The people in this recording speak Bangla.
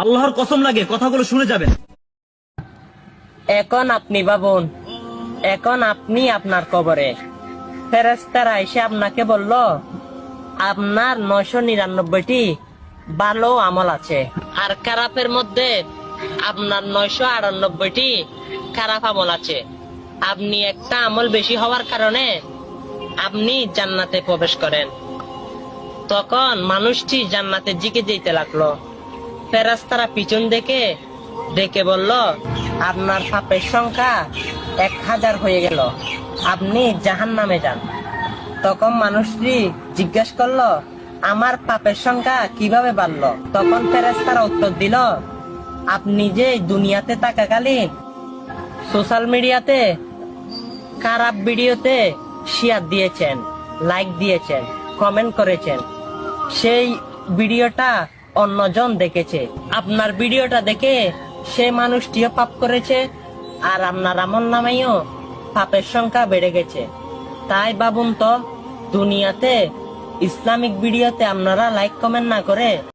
আল্লাহর কসম লাগে কথাগুলো শুনে যাবেন। এখন আপনি ভাবুন, এখন আপনি আপনার কবরে, ফেরেশতারা এসে আপনাকে বলল আপনার 999টি ভালো আমল আছে, আর খারাপের মধ্যে আপনার 998টি খারাপ আমল আছে। আপনি একটা আমল বেশি হওয়ার কারণে আপনি জান্নাতে প্রবেশ করেন। তখন মানুষটি জান্নাতের দিকে যেতে লাগলো। ফেরেশতারা পিছন দেখে ডেকে বলল, আপনার পাপের সংখ্যা 1000 হয়ে গেল, আপনি জাহান্নামে যান। তখন মানুষটি জিজ্ঞাসা করলো, আমার পাপের সংখ্যা কিভাবে বাড়লো? তখন ফেরেশতারা উত্তর দিল, আপনি যে দুনিয়াতে থাকাকালীন সোশ্যাল মিডিয়াতে খারাপ ভিডিওতে শেয়ার দিয়েছেন, লাইক দিয়েছেন, কমেন্ট করেছেন, সেই ভিডিওটা অন্যজন দেখেছে। আপনার ভিডিওটা দেখে সে মানুষটিও পাপ করেছে, আর আপনার আমল নামেও পাপের সংখ্যা বেড়ে গেছে। তাই ভাবুন তো, দুনিয়াতে ইসলামিক ভিডিওতে আপনারা লাইক কমেন্ট না করে